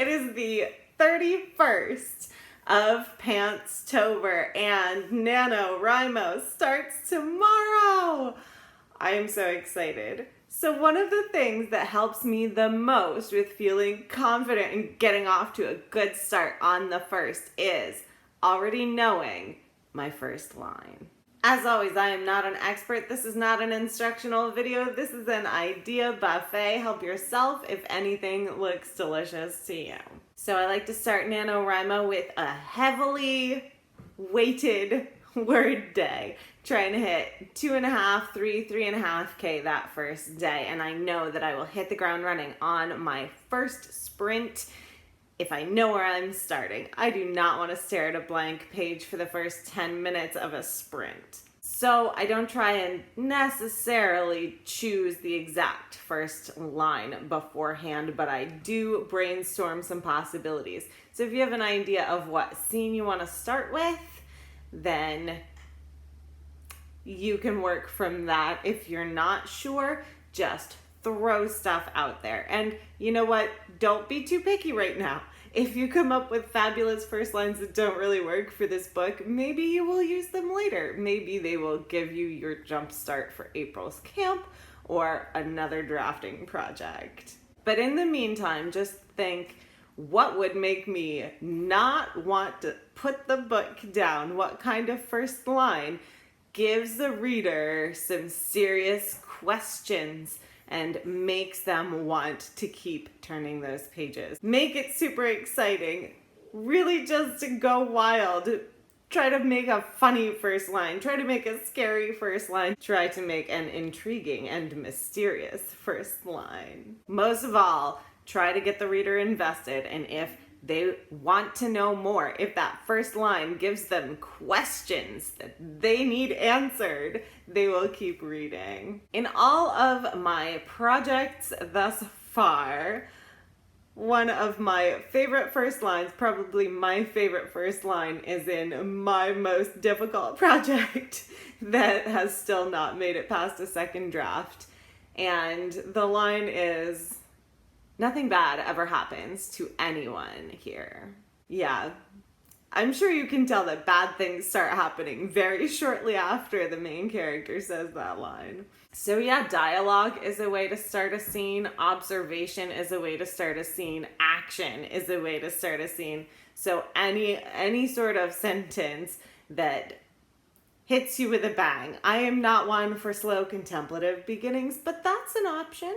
It is the 31st of Pantstober and NaNoWriMo starts tomorrow. I am so excited. So one of the things that helps me the most with feeling confident and getting off to a good start on the first is already knowing my first line. As always, I am not an expert. This is not an instructional video. This is an idea buffet. Help yourself if anything looks delicious to you. So I like to start NaNoWriMo with a heavily weighted word day. Trying to hit 2.5, 3.5K that first day. And I know that I will hit the ground running on my first sprint if I know where I'm starting. I do not want to stare at a blank page for the first 10 minutes of a sprint. So I don't try and necessarily choose the exact first line beforehand, but I do brainstorm some possibilities. So if you have an idea of what scene you want to start with, then you can work from that. If you're not sure, just throw stuff out there. And you know what? Don't be too picky right now. If you come up with fabulous first lines that don't really work for this book, maybe you will use them later. Maybe they will give you your jump start for April's camp or another drafting project. But in the meantime, just think, what would make me not want to put the book down? What kind of first line gives the reader some serious questions and makes them want to keep turning those pages? Make it super exciting. Really just to go wild. Try to make a funny first line. Try to make a scary first line. Try to make an intriguing and mysterious first line. Most of all, try to get the reader invested, and if they want to know more, if that first line gives them questions that they need answered, they will keep reading. In all of my projects thus far, one of my favorite first lines, probably my favorite first line, is in my most difficult project that has still not made it past a second draft. And the line is, "Nothing bad ever happens to anyone here." Yeah, I'm sure you can tell that bad things start happening very shortly after the main character says that line. So yeah, dialogue is a way to start a scene. Observation is a way to start a scene. Action is a way to start a scene. So any sort of sentence that hits you with a bang. I am not one for slow contemplative beginnings, but that's an option.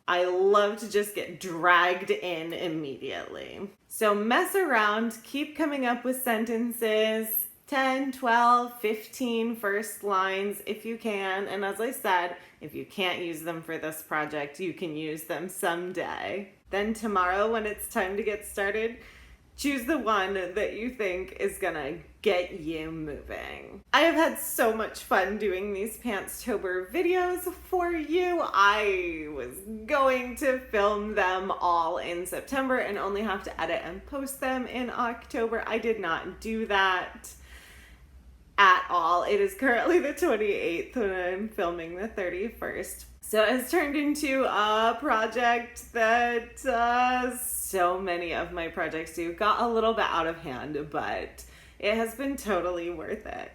I love to just get dragged in immediately. So mess around, keep coming up with sentences, 10, 12, 15 first lines if you can. And as I said, if you can't use them for this project, you can use them someday. Then tomorrow when it's time to get started, choose the one that you think is gonna get you moving. I have had so much fun doing these Pantstober videos for you. I was going to film them all in September and only have to edit and post them in October. I did not do that at all. It is currently the 28th when I'm filming the 31st. So it's turned into a project that so many of my projects do. Got a little bit out of hand, but it has been totally worth it.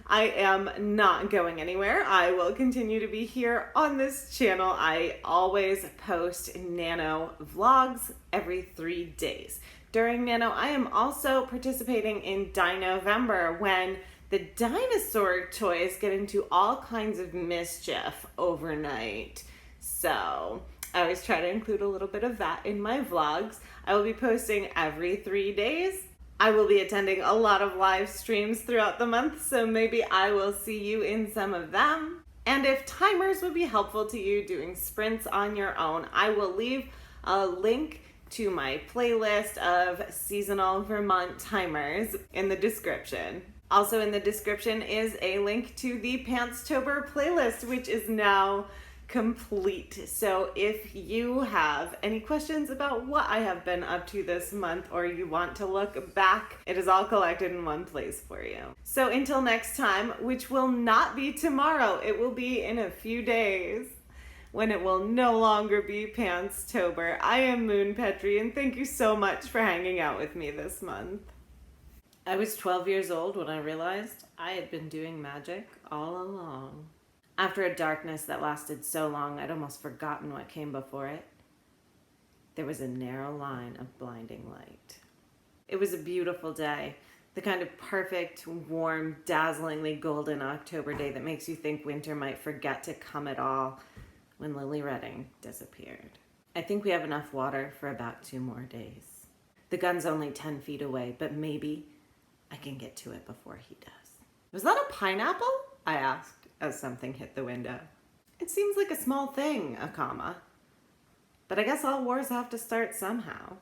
I am not going anywhere. I will continue to be here on this channel. I always post Nano vlogs every 3 days. During Nano, I am also participating in Dinovember, when the dinosaur toys get into all kinds of mischief overnight. So I always try to include a little bit of that in my vlogs. I will be posting every 3 days. I will be attending a lot of live streams throughout the month, so maybe I will see you in some of them. And if timers would be helpful to you doing sprints on your own, I will leave a link to my playlist of seasonal Vermont timers in the description. Also in the description is a link to the Pantstober playlist, which is now complete. So if you have any questions about what I have been up to this month, or you want to look back, it is all collected in one place for you. So until next time, which will not be tomorrow, it will be in a few days, when it will no longer be Pantstober. I am Moon Petrie, and thank you so much for hanging out with me this month. I was 12 years old when I realized I had been doing magic all along. After a darkness that lasted so long I'd almost forgotten what came before it, there was a narrow line of blinding light. It was a beautiful day, the kind of perfect, warm, dazzlingly golden October day that makes you think winter might forget to come at all when Lily Redding disappeared. I think we have enough water for about 2 more days. The gun's only 10 feet away, but maybe I can get to it before he does. Was that a pineapple? I asked as something hit the window. It seems like a small thing, a comma. But I guess all wars have to start somehow.